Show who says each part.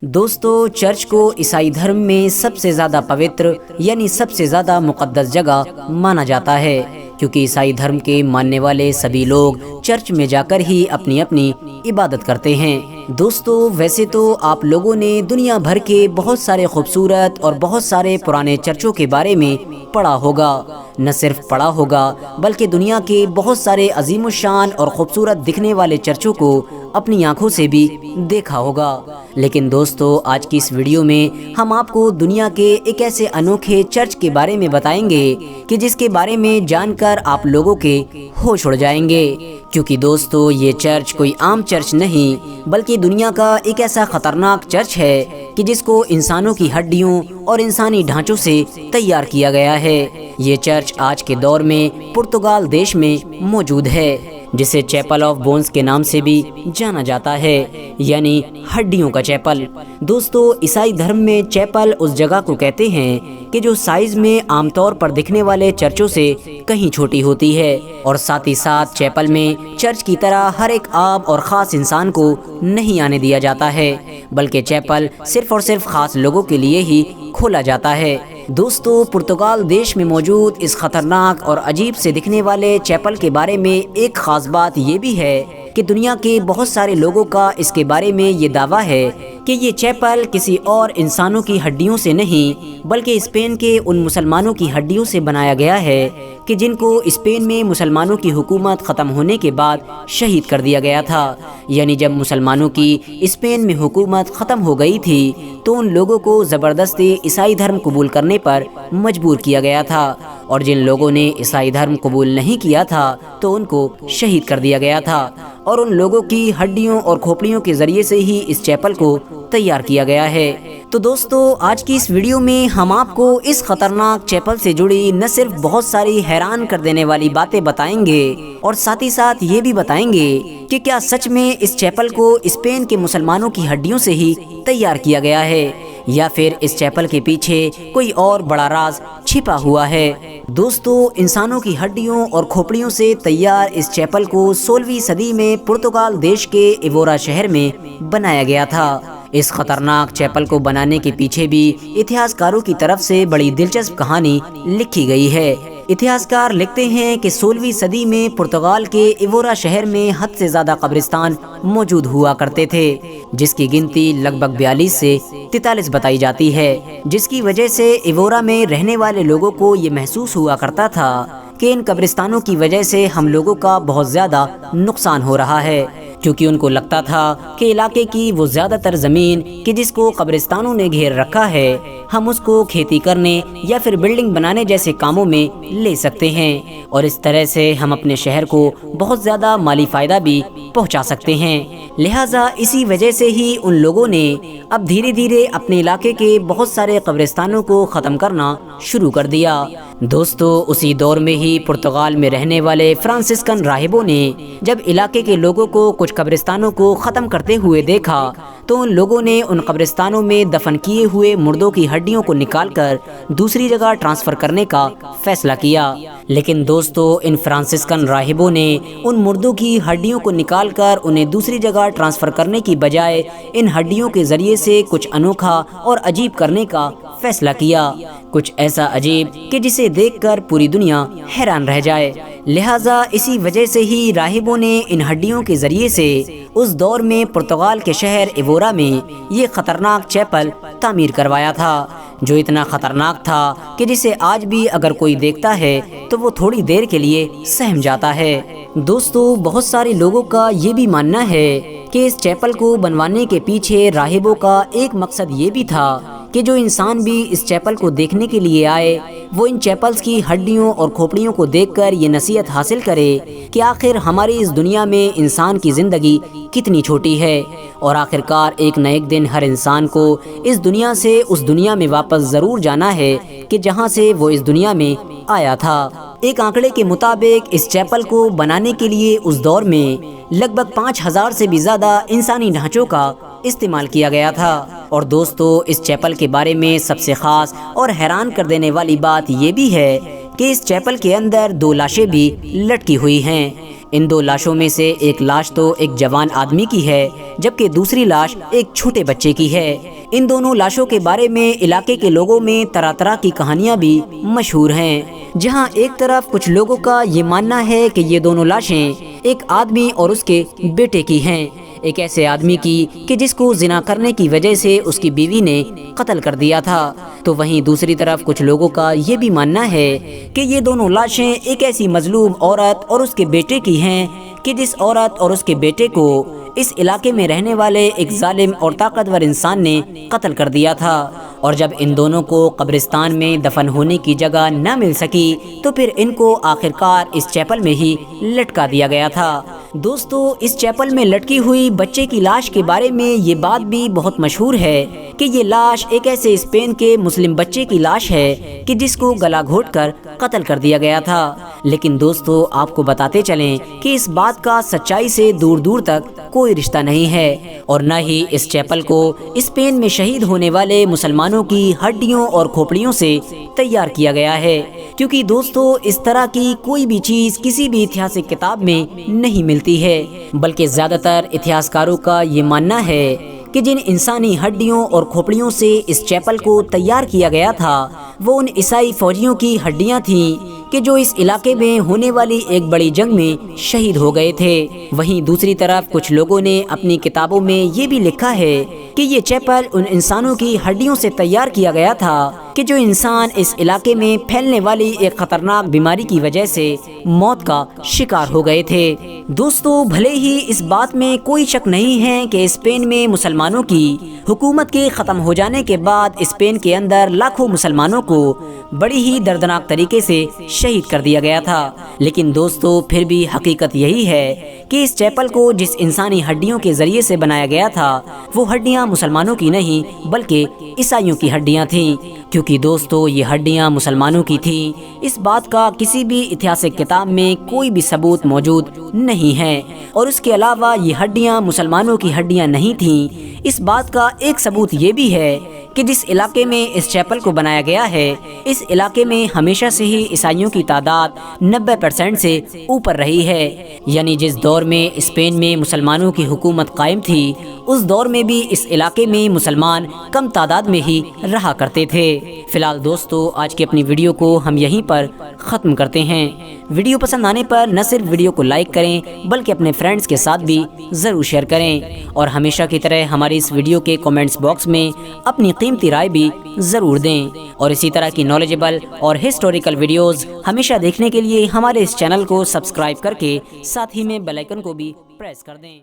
Speaker 1: دوستو، چرچ کو عیسائی دھرم میں سب سے زیادہ پوتر یعنی سب سے زیادہ مقدس جگہ مانا جاتا ہے، کیونکہ عیسائی دھرم کے ماننے والے سبھی لوگ چرچ میں جا کر ہی اپنی اپنی عبادت کرتے ہیں۔ دوستو، ویسے تو آپ لوگوں نے دنیا بھر کے بہت سارے خوبصورت اور بہت سارے پرانے چرچوں کے بارے میں پڑھا ہوگا، نہ صرف پڑھا ہوگا بلکہ دنیا کے بہت سارے عظیم الشان اور خوبصورت دکھنے والے چرچوں کو اپنی آنکھوں سے بھی دیکھا ہوگا۔ لیکن دوستو، آج کی اس ویڈیو میں ہم آپ کو دنیا کے ایک ایسے انوکھے چرچ کے بارے میں بتائیں گے کہ جس کے بارے میں جان کر آپ لوگوں کے ہوش اڑ جائیں گے، کیونکہ دوستو یہ چرچ کوئی عام چرچ نہیں بلکہ دنیا کا ایک ایسا خطرناک چرچ ہے کہ جس کو انسانوں کی ہڈیوں اور انسانی ڈھانچوں سے تیار کیا گیا ہے۔ یہ چرچ آج کے دور میں پرتگال دیش میں موجود ہے، جسے چیپل آف بونز کے نام سے بھی جانا جاتا ہے، یعنی ہڈیوں کا چیپل۔ دوستو، عیسائی دھرم میں چیپل اس جگہ کو کہتے ہیں کہ جو سائز میں عام طور پر دکھنے والے چرچوں سے کہیں چھوٹی ہوتی ہے، اور ساتھ ہی ساتھ چیپل میں چرچ کی طرح ہر ایک عام اور خاص انسان کو نہیں آنے دیا جاتا ہے، بلکہ چیپل صرف اور صرف خاص لوگوں کے لیے ہی کھولا جاتا ہے۔ دوستو، پرتگال دیش میں موجود اس خطرناک اور عجیب سے دکھنے والے چیپل کے بارے میں ایک خاص بات یہ بھی ہے کہ دنیا کے بہت سارے لوگوں کا اس کے بارے میں یہ دعویٰ ہے کہ یہ چیپل کسی اور انسانوں کی ہڈیوں سے نہیں بلکہ اسپین کے ان مسلمانوں کی ہڈیوں سے بنایا گیا ہے کہ جن کو اسپین میں مسلمانوں کی حکومت ختم ہونے کے بعد شہید کر دیا گیا تھا۔ یعنی جب مسلمانوں کی اسپین میں حکومت ختم ہو گئی تھی تو ان لوگوں کو زبردستی عیسائی دھرم قبول کرنے پر مجبور کیا گیا تھا، اور جن لوگوں نے عیسائی دھرم قبول نہیں کیا تھا تو ان کو شہید کر دیا گیا تھا، اور ان لوگوں کی ہڈیوں اور کھوپڑیوں کے ذریعے سے ہی اس چیپل کو تیار کیا گیا ہے۔ تو دوستو، آج کی اس ویڈیو میں ہم آپ کو اس خطرناک چیپل سے جڑی نہ صرف بہت ساری حیران کر دینے والی باتیں بتائیں گے، اور ساتھ ہی ساتھ یہ بھی بتائیں گے کہ کیا سچ میں اس چیپل کو اسپین کے مسلمانوں کی ہڈیوں سے ہی تیار کیا گیا ہے، یا پھر اس چیپل کے پیچھے کوئی اور بڑا راز چھپا ہوا ہے۔ دوستو، انسانوں کی ہڈیوں اور کھوپڑیوں سے تیار اس چیپل کو 16ویں صدی میں پرتگال دیش کے ایوورا شہر میں بنایا گیا تھا۔ اس خطرناک چیپل کو بنانے کے پیچھے بھی اتہاسکاروں کی طرف سے بڑی دلچسپ کہانی لکھی گئی ہے۔ اتہاسکار لکھتے ہیں کہ 16ویں صدی میں پرتگال کے ایوورا شہر میں حد سے زیادہ قبرستان موجود ہوا کرتے تھے، جس کی گنتی لگ بھگ 42 سے 43 بتائی جاتی ہے، جس کی وجہ سے ایوورا میں رہنے والے لوگوں کو یہ محسوس ہوا کرتا تھا کہ ان قبرستانوں کی وجہ سے ہم لوگوں کا بہت زیادہ نقصان ہو رہا ہے، کیونکہ ان کو لگتا تھا کہ علاقے کی وہ زیادہ تر زمین کہ جس کو قبرستانوں نے گھیر رکھا ہے، ہم اس کو کھیتی کرنے یا پھر بلڈنگ بنانے جیسے کاموں میں لے سکتے ہیں، اور اس طرح سے ہم اپنے شہر کو بہت زیادہ مالی فائدہ بھی پہنچا سکتے ہیں۔ لہٰذا اسی وجہ سے ہی ان لوگوں نے اب دھیرے دھیرے اپنے علاقے کے بہت سارے قبرستانوں کو ختم کرنا شروع کر دیا۔ دوستو، اسی دور میں ہی پرتگال میں رہنے والے فرانسسکن راہبوں نے جب علاقے کے لوگوں کو کچھ قبرستانوں کو ختم کرتے ہوئے دیکھا تو ان لوگوں نے ان قبرستانوں میں دفن کیے ہوئے مردوں کی ہڈیوں کو نکال کر دوسری جگہ ٹرانسفر کرنے کا فیصلہ کیا۔ لیکن دوستو، ان فرانسسکن راہبوں نے ان مردوں کی ہڈیوں کو نکال کر انہیں دوسری جگہ ٹرانسفر کرنے کی بجائے ان ہڈیوں کے ذریعے سے کچھ انوکھا اور عجیب کرنے کا فیصلہ کیا، کچھ ایسا عجیب کہ جسے دیکھ کر پوری دنیا حیران رہ جائے۔ لہٰذا اسی وجہ سے ہی راہبوں نے ان ہڈیوں کے ذریعے سے اس دور میں پرتگال کے شہر ایوورا میں یہ خطرناک چیپل تعمیر کروایا تھا، جو اتنا خطرناک تھا کہ جسے آج بھی اگر کوئی دیکھتا ہے تو وہ تھوڑی دیر کے لیے سہم جاتا ہے۔ دوستو، بہت سارے لوگوں کا یہ بھی ماننا ہے کہ اس چیپل کو بنوانے کے پیچھے راہبوں کا ایک مقصد یہ بھی تھا کہ جو انسان بھی اس چیپل کو دیکھنے کے لیے آئے وہ ان چیپلز کی ہڈیوں اور کھوپڑیوں کو دیکھ کر یہ نصیحت حاصل کرے کہ آخر ہماری اس دنیا میں انسان کی زندگی کتنی چھوٹی ہے، اور آخرکار ایک نہ ایک دن ہر انسان کو اس دنیا سے اس دنیا میں واپس ضرور جانا ہے کہ جہاں سے وہ اس دنیا میں آیا تھا۔ ایک آنکڑے کے مطابق اس چیپل کو بنانے کے لیے اس دور میں لگ بھگ 5000 سے بھی زیادہ انسانی ڈھانچوں کا استعمال کیا گیا تھا۔ اور دوستو، اس چیپل کے بارے میں سب سے خاص اور حیران کر دینے والی بات یہ بھی ہے کہ اس چیپل کے اندر 2 لاشیں بھی لٹکی ہوئی ہیں۔ ان دو لاشوں میں سے ایک لاش تو ایک جوان آدمی کی ہے جبکہ دوسری لاش ایک چھوٹے بچے کی ہے۔ ان دونوں لاشوں کے بارے میں علاقے کے لوگوں میں طرح طرح کی کہانیاں بھی مشہور ہیں، جہاں ایک طرف کچھ لوگوں کا یہ ماننا ہے کہ یہ دونوں لاشیں ایک آدمی اور اس کے بیٹے کی ہیں، ایک ایسے آدمی کی کہ جس کو زنا کرنے کی وجہ سے اس کی بیوی نے قتل کر دیا تھا۔ تو وہیں دوسری طرف کچھ لوگوں کا یہ بھی ماننا ہے کہ یہ دونوں لاشیں ایک ایسی مظلوم عورت اور اس کے بیٹے کی ہیں کہ جس عورت اور اس کے بیٹے کو اس علاقے میں رہنے والے ایک ظالم اور طاقتور انسان نے قتل کر دیا تھا، اور جب ان دونوں کو قبرستان میں دفن ہونے کی جگہ نہ مل سکی تو پھر ان کو آخرکار اس چیپل میں ہی لٹکا دیا گیا تھا۔ دوستو، اس چیپل میں لٹکی ہوئی بچے کی لاش کے بارے میں یہ بات بھی بہت مشہور ہے کہ یہ لاش ایک ایسے اسپین کے مسلم بچے کی لاش ہے کہ جس کو گلا گھونٹ کر قتل کر دیا گیا تھا۔ لیکن دوستو، آپ کو بتاتے چلیں کہ اس بات کا سچائی سے دور دور تک کوئی رشتہ نہیں ہے، اور نہ ہی اس چیپل کو اسپین میں شہید ہونے والے مسلمانوں کی ہڈیوں اور کھوپڑیوں سے تیار کیا گیا ہے، کیونکہ دوستو اس طرح کی کوئی بھی چیز کسی بھی اتہاسک کتاب میں نہیں ملتی ہے، بلکہ زیادہ تر اتہاسکاروں کا یہ ماننا ہے کہ جن انسانی ہڈیوں اور کھوپڑیوں سے اس چیپل کو تیار کیا گیا تھا وہ ان عیسائی فوجیوں کی ہڈیاں تھیں کہ جو اس علاقے میں ہونے والی ایک بڑی جنگ میں شہید ہو گئے تھے۔ وہیں دوسری طرف کچھ لوگوں نے اپنی کتابوں میں یہ بھی لکھا ہے کہ یہ چیپل ان انسانوں کی ہڈیوں سے تیار کیا گیا تھا کہ جو انسان اس علاقے میں پھیلنے والی ایک خطرناک بیماری کی وجہ سے موت کا شکار ہو گئے تھے۔ دوستو، بھلے ہی اس بات میں کوئی شک نہیں ہے کہ اسپین میں مسلمانوں کی حکومت کے ختم ہو جانے کے بعد اسپین کے اندر لاکھوں مسلمانوں کو بڑی ہی دردناک طریقے سے شہید کر دیا گیا تھا، لیکن دوستو پھر بھی حقیقت یہی ہے کہ اس چیپل کو جس انسانی ہڈیوں کے ذریعے سے بنایا گیا تھا وہ ہڈیاں مسلمانوں کی نہیں بلکہ عیسائیوں کی ہڈیاں تھیں، کیونکہ دوستو یہ ہڈیاں مسلمانوں کی تھیں۔ اس بات کا کسی بھی اتہاسک کتاب میں کوئی بھی ثبوت موجود نہیں ہے، اور اس کے علاوہ یہ ہڈیاں مسلمانوں کی ہڈیاں نہیں تھیں۔ اس بات کا ایک ثبوت یہ بھی ہے کہ جس علاقے میں اس چیپل کو بنایا گیا ہے اس علاقے میں ہمیشہ سے ہی عیسائیوں کی تعداد 90% سے اوپر رہی ہے، یعنی جس دور میں اسپین میں مسلمانوں کی حکومت قائم تھی اس دور میں بھی اس علاقے میں مسلمان کم تعداد میں ہی رہا کرتے تھے۔ فی الحال دوستو، آج کی اپنی ویڈیو کو ہم یہیں پر ختم کرتے ہیں۔ ویڈیو پسند آنے پر نہ صرف ویڈیو کو لائک کریں بلکہ اپنے فرینڈز کے ساتھ بھی ضرور شیئر کریں، اور ہمیشہ کی طرح ہماری اس ویڈیو کے کومنٹس باکس میں اپنی قیمتی رائے بھی ضرور دیں، اور اسی طرح کی نالجبل اور ہسٹوریکل ویڈیوز ہمیشہ دیکھنے کے لیے ہمارے اس چینل کو سبسکرائب کر کے ساتھ ہی میں بیل آئیکن کو بھی پریس کر دیں۔